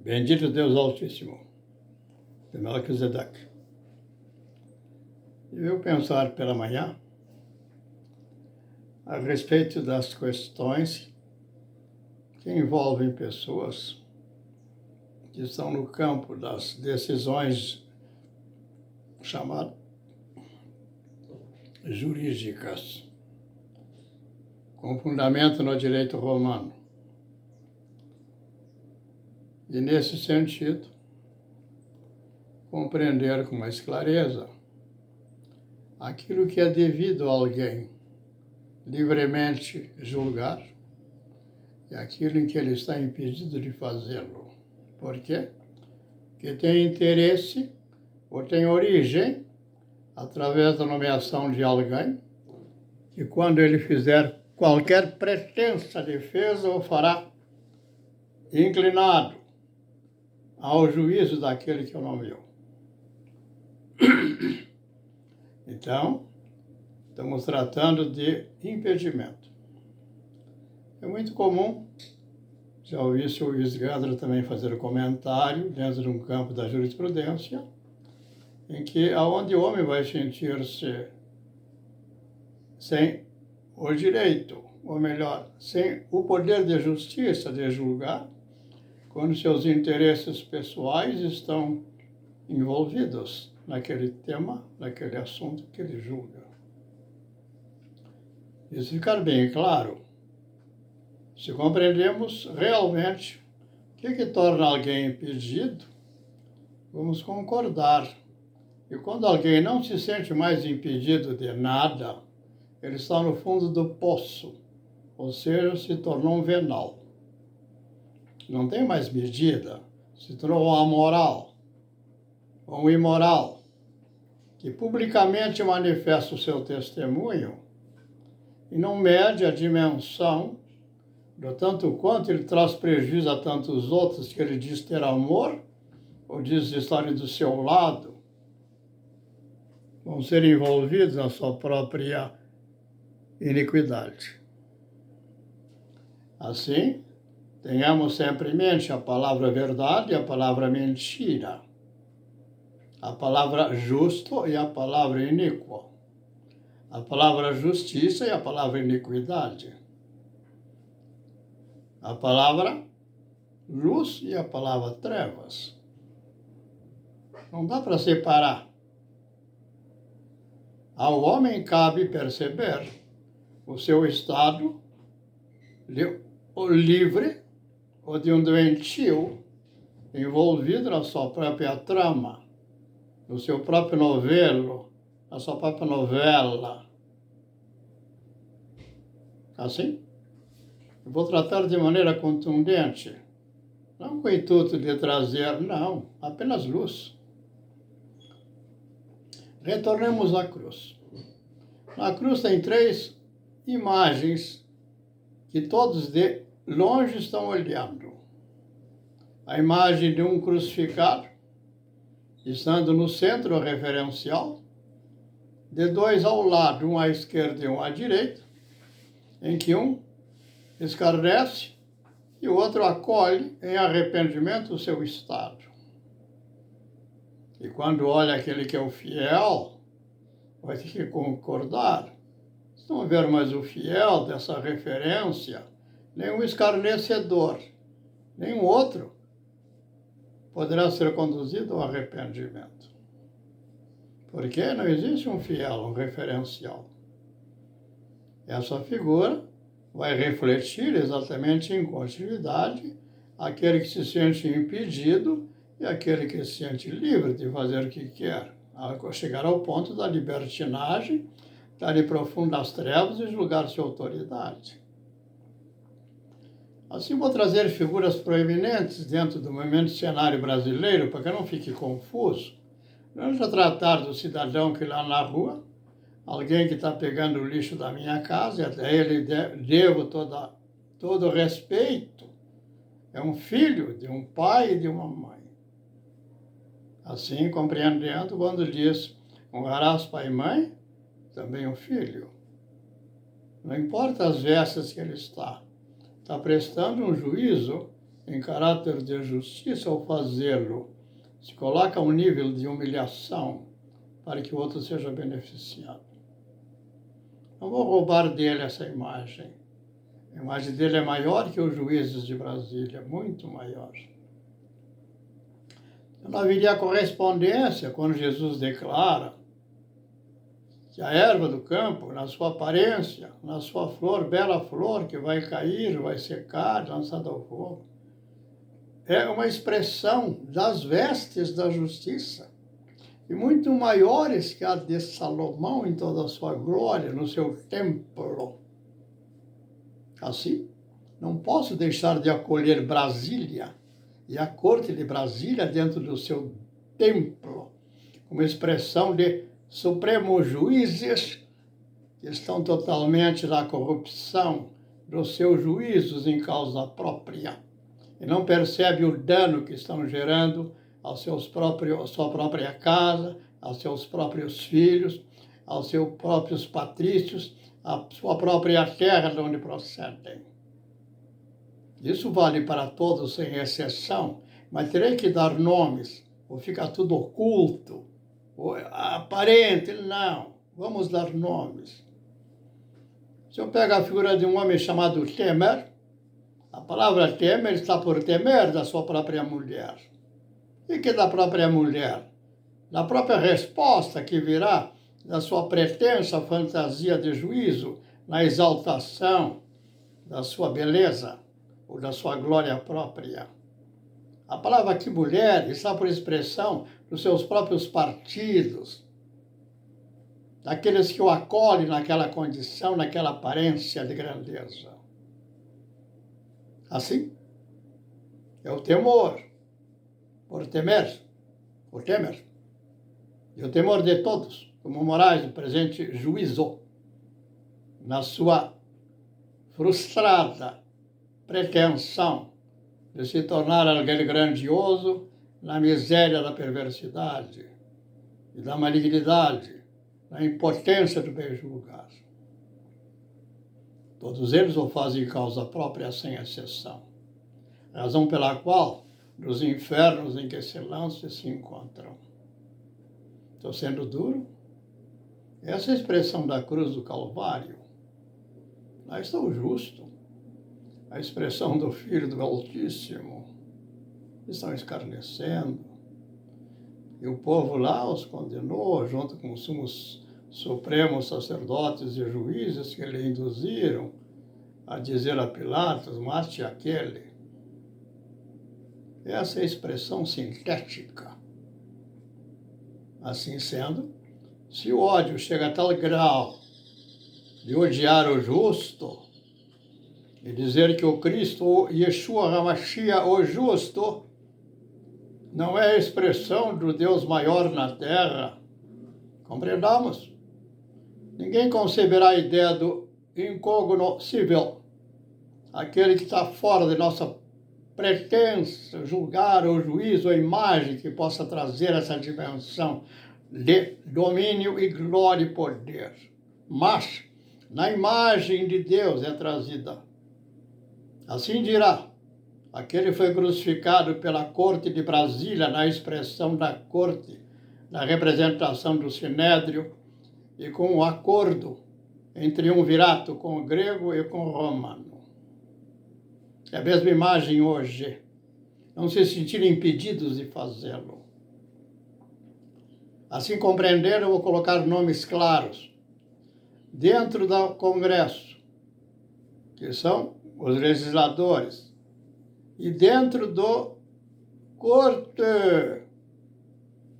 Bendito Deus Altíssimo, de Melquisedeque. Eu pensar pela manhã a respeito das questões que envolvem pessoas que estão no campo das decisões chamadas jurídicas, com fundamento no direito romano. E, nesse sentido, compreender com mais clareza aquilo que é devido a alguém livremente julgar e aquilo em que ele está impedido de fazê-lo. Por quê? Porque tem interesse ou tem origem através da nomeação de alguém que, quando ele fizer qualquer pretensa defesa, o fará inclinado ao juízo daquele que o nomeou. Então, estamos tratando de impedimento. É muito comum, já ouvi o Luiz Gandra também fazer um comentário dentro de um campo da jurisprudência, em que aonde o homem vai sentir-se sem o direito, ou melhor, sem o poder de justiça de julgar, quando seus interesses pessoais estão envolvidos naquele tema, naquele assunto que ele julga. Isso ficar bem claro, se compreendemos realmente o que torna alguém impedido, vamos concordar. E quando alguém não se sente mais impedido de nada, ele está no fundo do poço, ou seja, se tornou um venal. Não tem mais medida, se tornou um amoral, um imoral, que publicamente manifesta o seu testemunho e não mede a dimensão do tanto quanto ele traz prejuízo a tantos outros que ele diz ter amor, ou diz estar do seu lado, vão ser envolvidos na sua própria iniquidade. Assim, tenhamos sempre em mente a palavra verdade e a palavra mentira, a palavra justo e a palavra iníquo, a palavra justiça e a palavra iniquidade, a palavra luz e a palavra trevas. Não dá para separar. Ao homem cabe perceber o seu estado de livre ou de um doentio envolvido na sua própria trama, no seu próprio novelo, na sua própria novela. Assim, eu vou tratar de maneira contundente, não com o intuito de trazer, não, apenas luz. Retornemos à cruz. Na cruz tem 3 imagens que todos de longe estão olhando. A imagem de um crucificado, estando no centro referencial, de 2 ao lado, um à esquerda e um à direita, em que um escarnece e o outro acolhe em arrependimento o seu estado. E quando olha aquele que é o fiel, vai ter que concordar. Se não houver mais o fiel dessa referência, nem um escarnecedor, nem um outro poderá ser conduzido ao arrependimento. Porque não existe um fiel, um referencial. Essa figura vai refletir exatamente em continuidade aquele que se sente impedido e aquele que se sente livre de fazer o que quer, ao chegar ao ponto da libertinagem, estar em profundas trevas e julgar sua autoridade. Assim, vou trazer figuras proeminentes dentro do movimento cenário brasileiro, para que não fique confuso. Não já tratar do cidadão que lá na rua, alguém que está pegando o lixo da minha casa, e até ele devo todo respeito. É um filho de um pai e de uma mãe. Assim, compreendendo quando diz, honrarás pai e mãe, também o filho. Não importa as vestes que ele está prestando um juízo em caráter de justiça, ao fazê-lo, se coloca a um nível de humilhação para que o outro seja beneficiado. Não vou roubar dele essa imagem. A imagem dele é maior que os juízes de Brasília, muito maior. Não haveria correspondência quando Jesus declara que a erva do campo, na sua aparência, na sua flor, bela flor, que vai cair, vai secar, lançada ao fogo, é uma expressão das vestes da justiça, e muito maiores que a de Salomão em toda a sua glória, no seu templo. Assim, não posso deixar de acolher Brasília e a corte de Brasília dentro do seu templo, como expressão de supremos juízes que estão totalmente na corrupção dos seus juízos em causa própria e não percebe o dano que estão gerando à sua própria casa, aos seus próprios filhos, aos seus próprios patrícios, à sua própria terra de onde procedem. Isso vale para todos, sem exceção, mas terei que dar nomes, ou fica tudo oculto, ou aparente, não. Vamos dar nomes. Se eu pego a figura de um homem chamado Temer, a palavra Temer está por temer da sua própria mulher. E que da própria mulher? Da própria resposta que virá da sua pretensa fantasia de juízo na exaltação da sua beleza ou da sua glória própria. A palavra aqui mulher está por expressão dos seus próprios partidos, daqueles que o acolhem naquela condição, naquela aparência de grandeza. Assim, é o temor, por temer, o temer, e o temor de todos, como Moraes, o presente juízo, na sua frustrada pretensão de se tornar alguém grandioso na miséria da perversidade e da malignidade, na impotência do bem julgar. Todos eles o fazem em causa própria, sem exceção, razão pela qual, nos infernos em que se lançam, se encontram. Estou sendo duro? Essa é a expressão da cruz do Calvário. Lá está o justo, a expressão do Filho do Altíssimo. Estão escarnecendo. E o povo lá os condenou, junto com os sumos supremos sacerdotes e juízes que lhe induziram a dizer a Pilatos: mate aquele. Essa é a expressão sintética. Assim sendo, se o ódio chega a tal grau de odiar o justo e dizer que o Cristo, o Yeshua HaMashiach, o justo, não é a expressão do Deus maior na terra, compreendamos. Ninguém conceberá a ideia do incognoscível, aquele que está fora de nossa pretensa julgar ou juízo, a imagem que possa trazer essa dimensão de domínio e glória e poder. Mas, na imagem de Deus é trazida. Assim dirá, aquele foi crucificado pela corte de Brasília, na expressão da corte, na representação do sinédrio e com o acordo em triunvirato com o grego e com o romano. É a mesma imagem hoje. Não se sentirem impedidos de fazê-lo. Assim compreenderam, eu vou colocar nomes claros. Dentro do Congresso, que são os legisladores, e dentro do Corte,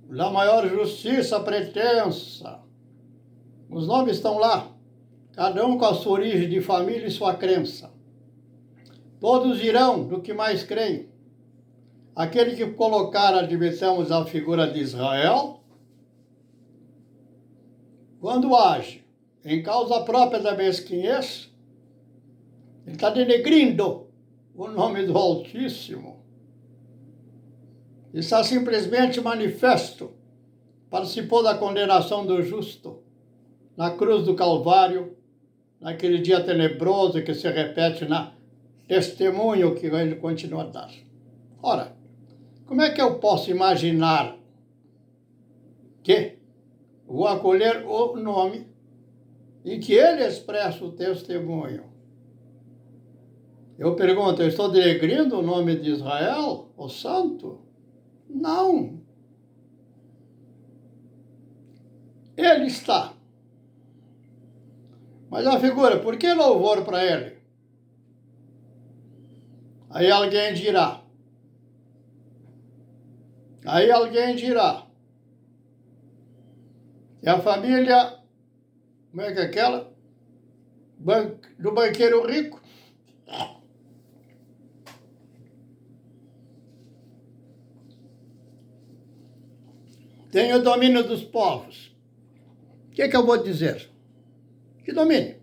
da maior justiça pretensa. Os nomes estão lá, cada um com a sua origem de família e sua crença. Todos dirão do que mais creem. Aquele que colocar, admitamos, a figura de Israel, quando age em causa própria da mesquinhez, ele está denegrindo o nome do Altíssimo. Está simplesmente manifesto, participou da condenação do justo na cruz do Calvário, naquele dia tenebroso que se repete na testemunho que ele continua a dar. Ora, como é que eu posso imaginar que vou acolher o nome em que ele expressa o testemunho? Eu pergunto, eu estou denegrindo o nome de Israel, o santo? Não. Ele está. Mas a figura, por que louvor para ele? Aí alguém dirá. E a família, como é que é aquela? Do banqueiro rico. Tem o domínio dos povos. O que eu vou dizer? Que domínio?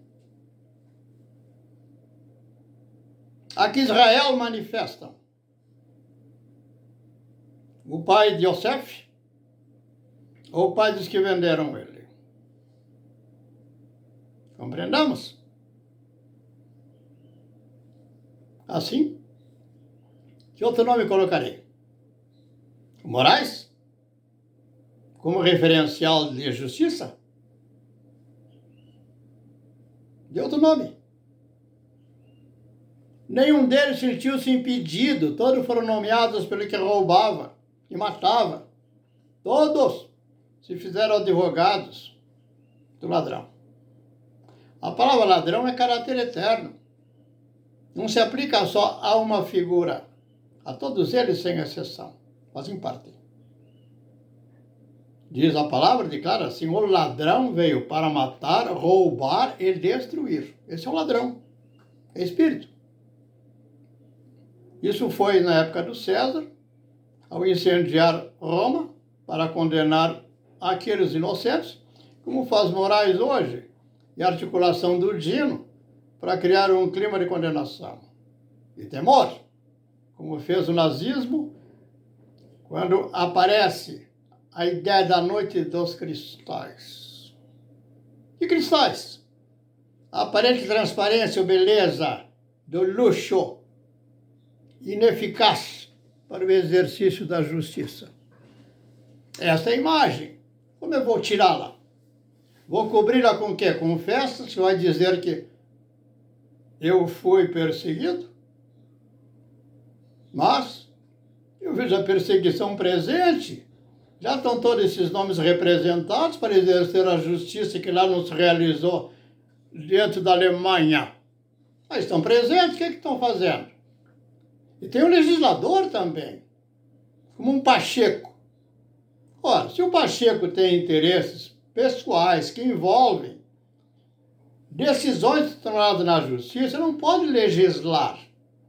Aqui Israel manifestam o pai de Yosef ou o pai dos que venderam ele. Compreendamos? Assim, que outro nome colocarei? Moraes? Como referencial de justiça? De outro nome. Nenhum deles sentiu-se impedido, todos foram nomeados pelo que roubava e matava. Todos se fizeram advogados do ladrão. A palavra ladrão é caráter eterno. Não se aplica só a uma figura. A todos eles, sem exceção, fazem parte. Diz a palavra, declara assim, o ladrão veio para matar, roubar e destruir. Esse é o ladrão, é espírito. Isso foi na época do César, ao incendiar Roma, para condenar aqueles inocentes, como faz Moraes hoje, e a articulação do Dino, para criar um clima de condenação e temor, como fez o nazismo, quando aparece a ideia da noite dos cristais. Que cristais? A aparente transparência ou beleza do luxo ineficaz para o exercício da justiça. Esta é a imagem. Como eu vou tirá-la? Vou cobri-la com o quê? Com festas? Você vai dizer que eu fui perseguido? Mas eu vejo a perseguição presente. Já estão todos esses nomes representados para exercer a justiça que lá não se realizou dentro da Alemanha. Mas estão presentes, o que estão fazendo? E tem o legislador também, como um Pacheco. Ora, se o Pacheco tem interesses pessoais que envolvem decisões tomadas na justiça, não pode legislar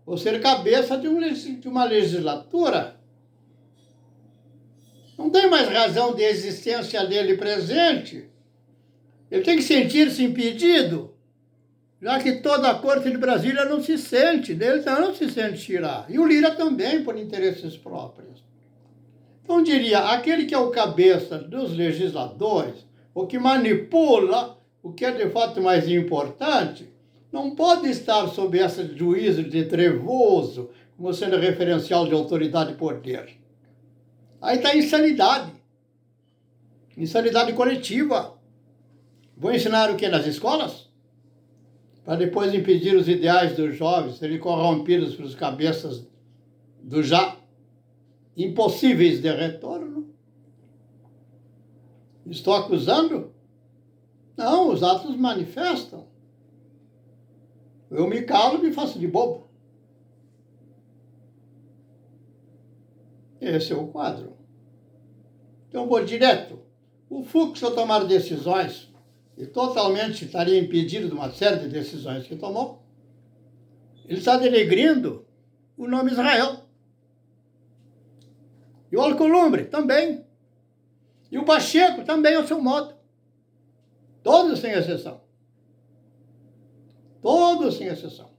ou ser cabeça de uma legislatura. Não tem mais razão de existência dele presente. Ele tem que sentir-se impedido, já que toda a corte de Brasília não se sente, dele não se sentirá. E o Lira também, por interesses próprios. Então, diria, aquele que é o cabeça dos legisladores, o que manipula o que é de fato mais importante, não pode estar sob esse juízo de trevoso, como sendo referencial de autoridade e poder. Aí está a insanidade. Insanidade coletiva. Vou ensinar o que nas escolas? Para depois impedir os ideais dos jovens serem corrompidos pelos cabeças do já impossíveis de retorno. Estou acusando? Não, os atos manifestam. Eu me calo e me faço de bobo. Esse é o quadro. Então, vou direto. O Fux, ao tomar decisões, e totalmente estaria impedido de uma série de decisões que tomou, ele está denegrindo o nome Israel. E o Alcolumbre também. E o Pacheco também, ao seu modo. Todos sem exceção. Todos sem exceção.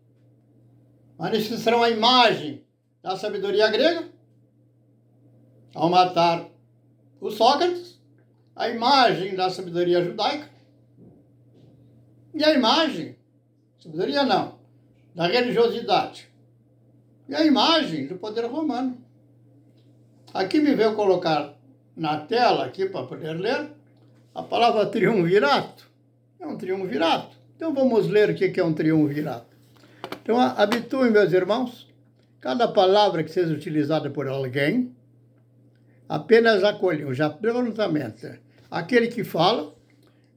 Manifestarão a imagem da sabedoria grega, ao matar o Sócrates, a imagem da sabedoria judaica, e a imagem, sabedoria não, da religiosidade, e a imagem do poder romano. Aqui me veio colocar na tela, aqui para poder ler, a palavra triunvirato. É um triunvirato. Então vamos ler o que é um triunvirato. Então habituem, meus irmãos, cada palavra que seja utilizada por alguém, apenas acolham, já prontamente, aquele que fala,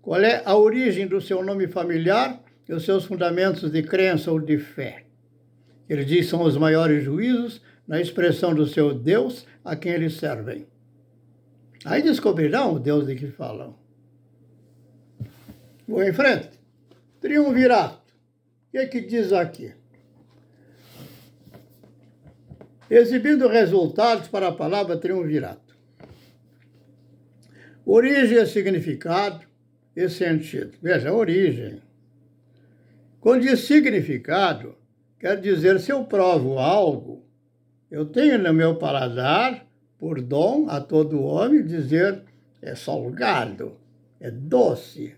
qual é a origem do seu nome familiar e os seus fundamentos de crença ou de fé. Ele diz são os maiores juízos na expressão do seu Deus a quem eles servem. Aí descobrirão o Deus de que falam. Vou em frente. Triunvirato. O que é que diz aqui? Exibindo resultados para a palavra triunvirato. Origem, significado e sentido. Veja, origem. Quando diz significado, quer dizer, se eu provo algo, eu tenho no meu paladar, por dom a todo homem, dizer é salgado, é doce.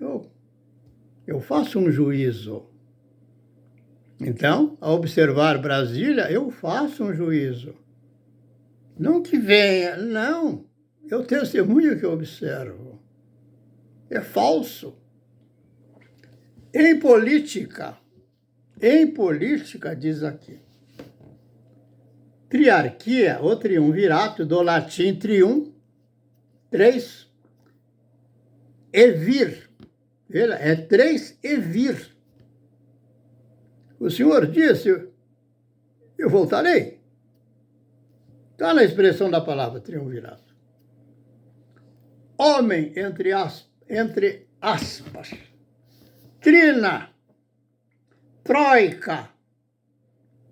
Eu faço um juízo. Então, ao observar Brasília, eu faço um juízo. Não que venha, não. Eu testemunho que eu observo. É falso. Em política, diz aqui, triarquia, ou triunvirato, do latim trium, três, e vir. É três e vir. O Senhor disse, eu voltarei. Está na expressão da palavra triunvirato. Homem, entre aspas. Trina, troika,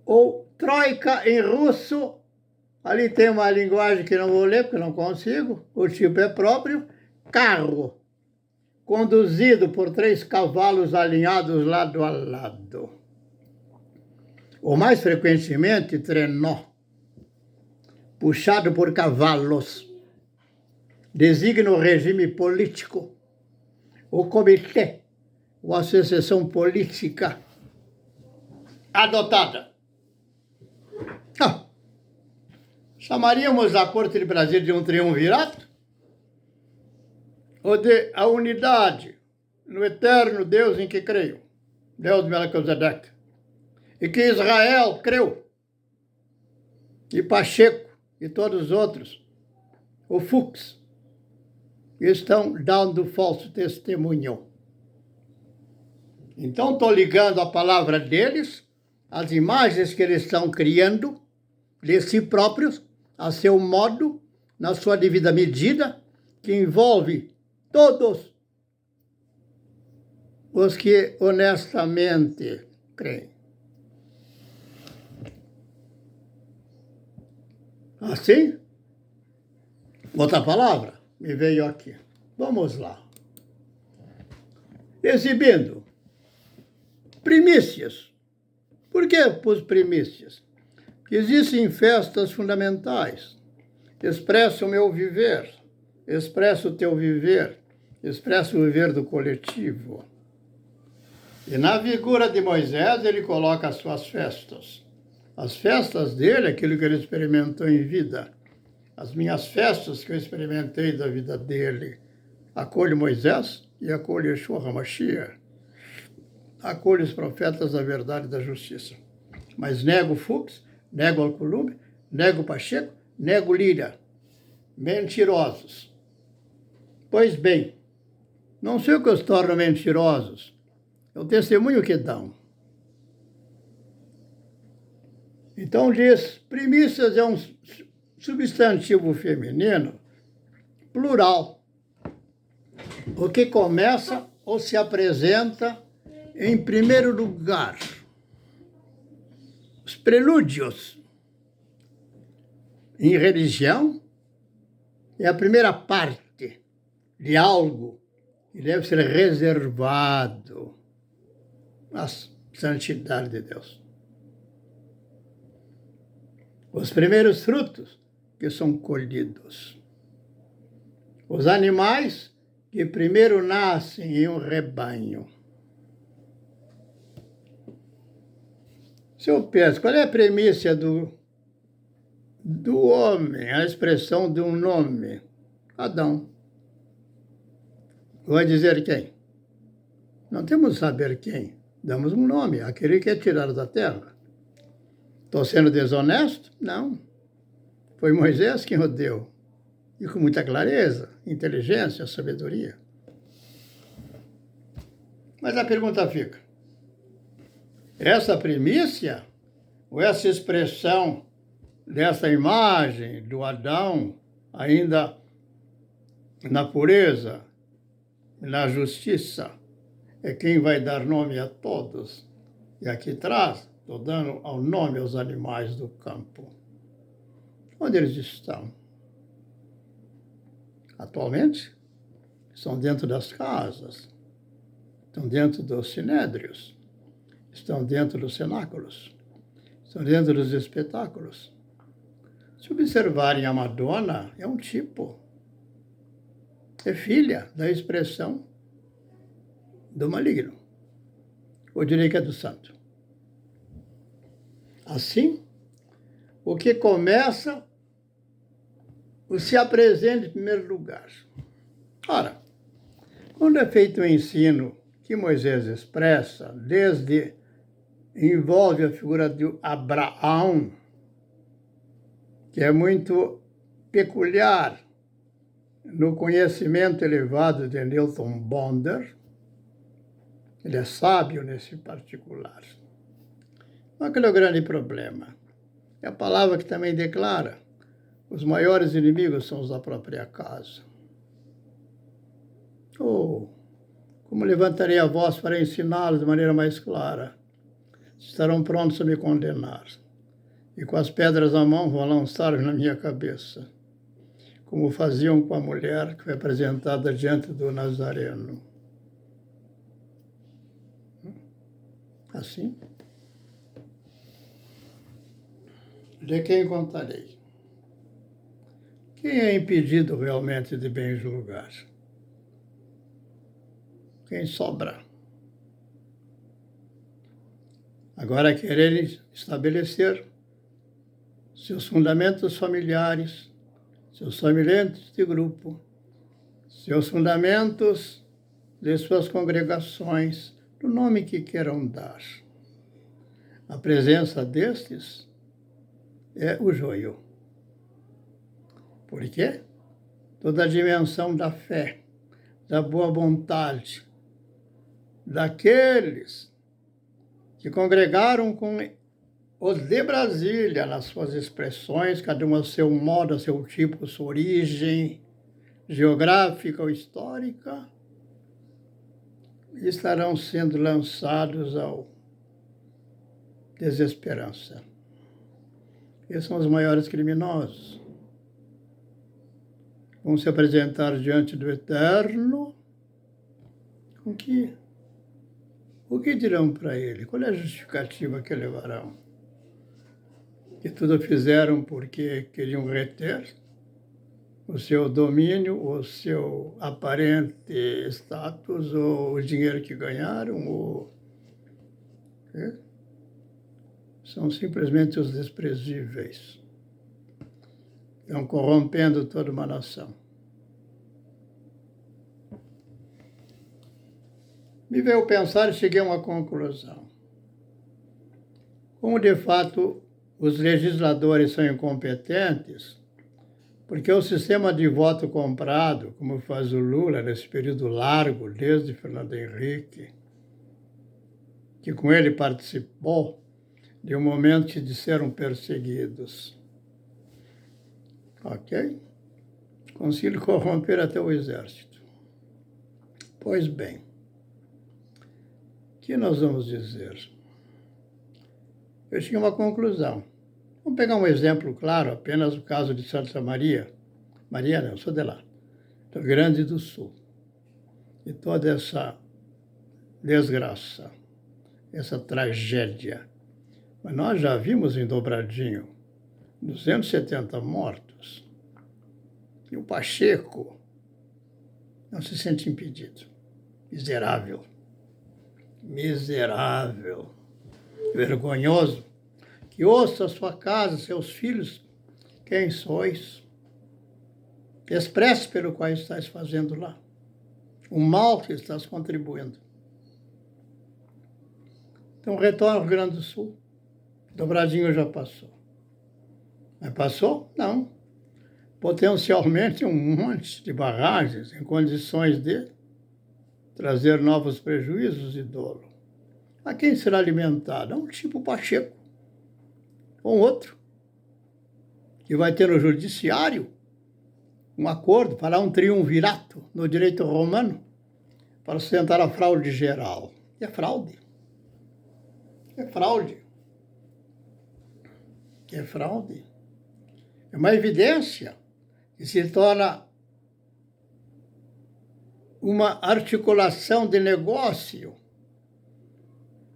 ou troika em russo. Ali tem uma linguagem que não vou ler, porque não consigo. O tipo é próprio. Carro, conduzido por 3 cavalos alinhados lado a lado. Ou mais frequentemente, trenó, puxado por cavalos. Designa o regime político, o comitê, ou associação política adotada. Chamaríamos a Corte de Brasília de um triunvirato? Ou de a unidade no eterno Deus em que creio, Deus de Melquisedeque, e que Israel creu, e Pacheco e todos os outros, o Fux, estão dando falso testemunho. Então, estou ligando a palavra deles, as imagens que eles estão criando, de si próprios, a seu modo, na sua devida medida, que envolve todos os que honestamente creem. Assim? Outra palavra me veio aqui. Vamos lá. Exibindo primícias. Por que pus primícias? Porque existem festas fundamentais. Expressa o meu viver, expressa o teu viver, expressa o viver do coletivo. E na figura de Moisés, ele coloca as suas festas. As festas dele, aquilo que ele experimentou em vida. As minhas festas que eu experimentei da vida dele. Acolho Moisés e acolho Yeshua HaMashiach. Acolho os profetas da verdade e da justiça. Mas nego Fux, nego Alcolumbre, nego Pacheco, nego Lira. Mentirosos. Pois bem, não sei o que os torna mentirosos. É o testemunho que dão. Então diz, primícias é um substantivo feminino plural. O que começa ou se apresenta em primeiro lugar. Os prelúdios em religião é a primeira parte de algo que deve ser reservado à santidade de Deus. Os primeiros frutos que são colhidos. Os animais que primeiro nascem em um rebanho. Seu Pedro, qual é a premissa do homem, a expressão de um nome? Adão. Vai dizer quem? Não temos que saber quem. Damos um nome, aquele que é tirado da terra. Estou sendo desonesto? Não. Foi Moisés quem o deu. E com muita clareza, inteligência, sabedoria. Mas a pergunta fica: essa primícia, ou essa expressão dessa imagem do Adão, ainda na pureza, na justiça, é quem vai dar nome a todos? E aqui traz, estou dando ao nome aos animais do campo. Onde eles estão? Atualmente, estão dentro das casas, estão dentro dos sinédrios, estão dentro dos cenáculos, estão dentro dos espetáculos. Se observarem a Madonna, é um tipo, é filha da expressão do maligno, ou direi que é do santo. Assim, o que começa, o se apresenta em primeiro lugar. Ora, quando é feito o ensino que Moisés expressa, envolve a figura de Abraão, que é muito peculiar no conhecimento elevado de Newton Bonder. Ele é sábio nesse particular. Aquele é o grande problema. É a palavra que também declara: os maiores inimigos são os da própria casa. Como levantarei a voz para ensiná-los de maneira mais clara? Estarão prontos a me condenar. E com as pedras na mão vão lançar na minha cabeça, como faziam com a mulher que foi apresentada diante do Nazareno. Assim, de quem contarei? Quem é impedido realmente de bem julgar? Quem sobra? Agora quererem estabelecer seus fundamentos familiares, seus fundamentos de grupo, seus fundamentos de suas congregações, do nome que queiram dar. A presença destes é o joio. Por quê? Toda a dimensão da fé, da boa vontade, daqueles que congregaram com os de Brasília nas suas expressões, cada um a seu modo, a seu tipo, a sua origem geográfica ou histórica, estarão sendo lançados ao desesperança. Esses são os maiores criminosos. Vão se apresentar diante do Eterno com que? O que dirão para ele? Qual é a justificativa que levarão? Que tudo fizeram porque queriam reter o seu domínio, o seu aparente status, ou o dinheiro que ganharam, ou... São simplesmente os desprezíveis. Estão corrompendo toda uma nação. Me veio pensar e cheguei a uma conclusão. Como, de fato, os legisladores são incompetentes, porque o sistema de voto comprado, como faz o Lula nesse período largo, desde Fernando Henrique, que com ele participou de um momento que disseram perseguidos. Ok? Conseguiram corromper até o exército. Pois bem, o que nós vamos dizer? Eu cheguei a uma conclusão. Vamos pegar um exemplo claro, apenas o caso de Santa Maria. Maria não, sou de lá, do Rio Grande do Sul. E toda essa desgraça, essa tragédia. Mas nós já vimos em Dobradinho 270 mortos. E o Pacheco não se sente impedido. Miserável. Miserável. Vergonhoso que ouça a sua casa, seus filhos, quem sois. Expresse pelo qual estás fazendo lá. O mal que estás contribuindo. Então, retorna ao Rio Grande do Sul. Dobradinho já passou. Mas passou? Não. Potencialmente um monte de barragens em condições de trazer novos prejuízos e dolo. A quem será alimentado? Um tipo Pacheco. Ou outro. Que vai ter no judiciário um acordo para um triunvirato no direito romano para sustentar a fraude geral. É fraude. É fraude. É fraude. É uma evidência que se torna uma articulação de negócio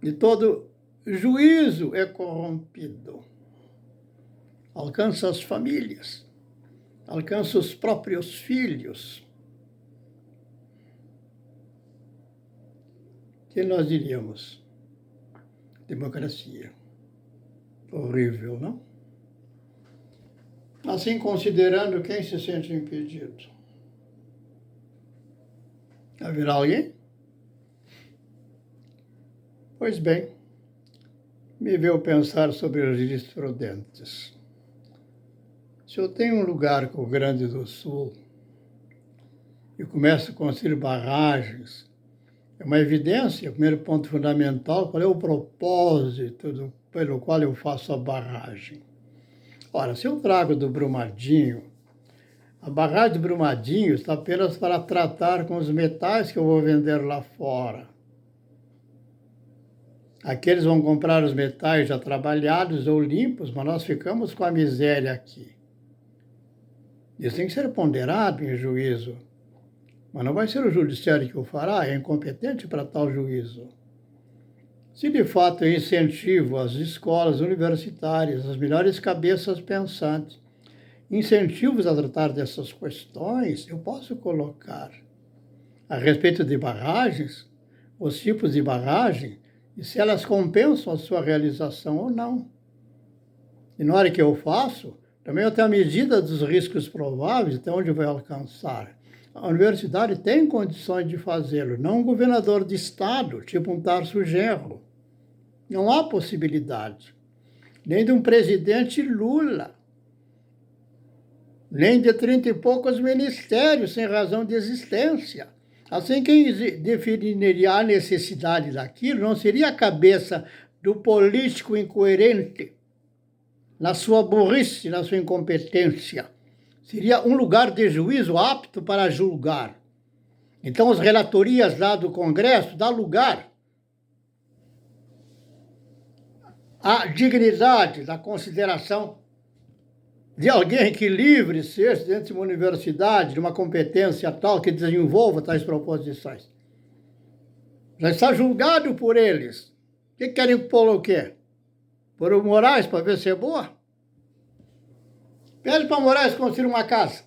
e todo juízo é corrompido. Alcança as famílias, alcança os próprios filhos. Que nós diríamos? Democracia. Horrível, não? Assim, considerando quem se sente impedido. Haverá alguém? Pois bem, me veio pensar sobre os jurisprudentes. Se eu tenho um lugar com o Rio Grande do Sul e começo a construir barragens, é uma evidência, o primeiro ponto fundamental, qual é o propósito pelo qual eu faço a barragem. Ora, se eu trago do Brumadinho, a barragem de Brumadinho está apenas para tratar com os metais que eu vou vender lá fora. Aqueles vão comprar os metais já trabalhados ou limpos, mas nós ficamos com a miséria aqui. Isso tem que ser ponderado em juízo. Mas não vai ser o judiciário que o fará, é incompetente para tal juízo. Se de fato eu incentivo as escolas universitárias, as melhores cabeças pensantes, incentivos a tratar dessas questões, eu posso colocar a respeito de barragens, os tipos de barragem, e se elas compensam a sua realização ou não. E na hora que eu faço, também eu tenho a medida dos riscos prováveis, até onde vai alcançar. A universidade tem condições de fazê-lo, não um governador de estado, tipo um Tarso Genro. Não há possibilidade. Nem de um presidente Lula, nem de 30 e poucos ministérios sem razão de existência. Assim, quem definiria a necessidade daquilo não seria a cabeça do político incoerente, na sua burrice, na sua incompetência. Seria um lugar de juízo apto para julgar. Então, as relatorias lá do Congresso dão lugar à dignidade da consideração de alguém que livre seja dentro de uma universidade, de uma competência tal que desenvolva tais proposições. Já está julgado por eles. O que querem pôr o quê? Por o Moraes para ver se é boa? Pede para o Moraes construir uma casa.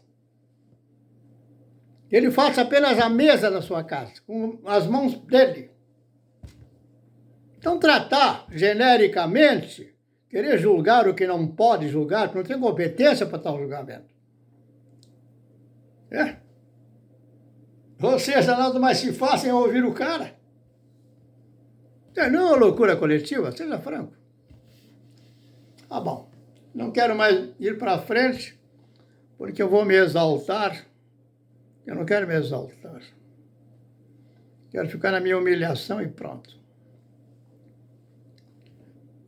Ele faça apenas a mesa da sua casa, com as mãos dele. Então, tratar genericamente, querer julgar o que não pode julgar, porque não tem competência para tal julgamento. É? Ou seja, nada mais se faz sem ouvir o cara. Não é uma loucura coletiva, seja franco. Ah, bom, não quero mais ir para frente, porque eu vou me exaltar. Eu não quero me exaltar. Quero ficar na minha humilhação e pronto.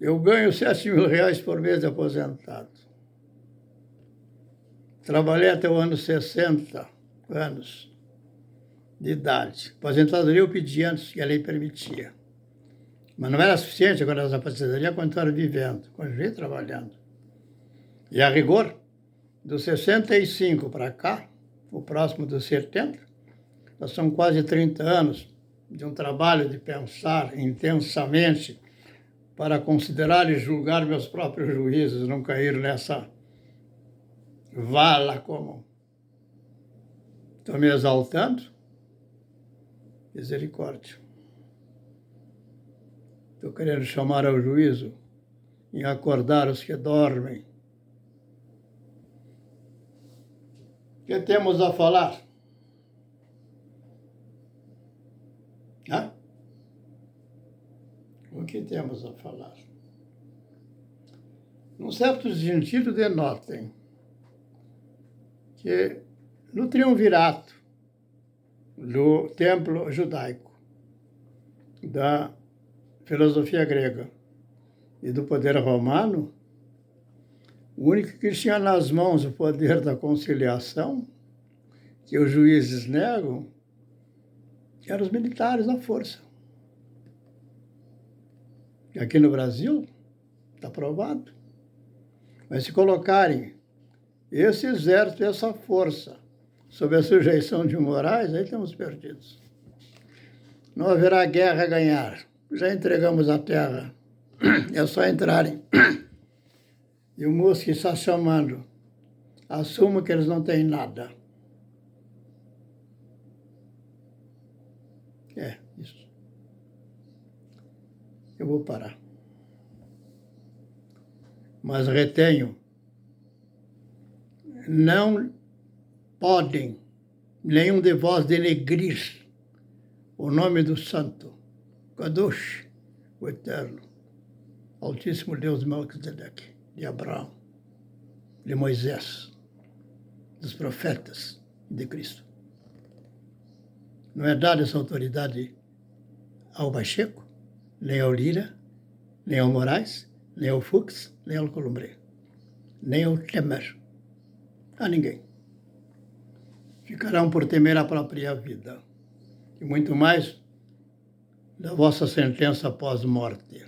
Eu ganho 7 mil reais por mês de aposentado. Trabalhei até o ano 60 anos de idade. Aposentadoria eu pedi antes, que a lei permitia. Mas não era suficiente agora as aposentadoria quando eu estava vivendo, continuei trabalhando. E a rigor, dos 65 para cá, o próximo dos 70, nós são quase 30 anos de um trabalho de pensar intensamente para considerar e julgar meus próprios juízos, não cair nessa vala como estou me exaltando. Misericórdia. Estou querendo chamar ao juízo em acordar os que dormem. O que temos a falar? Hã? O que temos a falar? Num certo sentido, denotem que no triunvirato do templo judaico, da filosofia grega e do poder romano, o único que tinha nas mãos o poder da conciliação, que os juízes negam, eram os militares à força. E aqui no Brasil, está provado. Mas se colocarem esse exército, essa força, sob a sujeição de Moraes, aí estamos perdidos. Não haverá guerra a ganhar. Já entregamos a terra. É só entrarem. E o Musk está chamando. Assuma que eles não têm nada. É, isso. Eu vou parar. Mas retenho. Não podem nenhum de vós denegrir o nome do Santo, Kadosh, o Eterno, Altíssimo Deus de Melquisedeque, de Abraão, de Moisés, dos profetas e de Cristo. Não é dada essa autoridade ao Pacheco, nem ao Lira, nem ao Moraes, nem ao Fux, nem ao Colombré, nem ao Temer, a ninguém. Ficarão por temer a própria vida, e muito mais da vossa sentença pós-morte.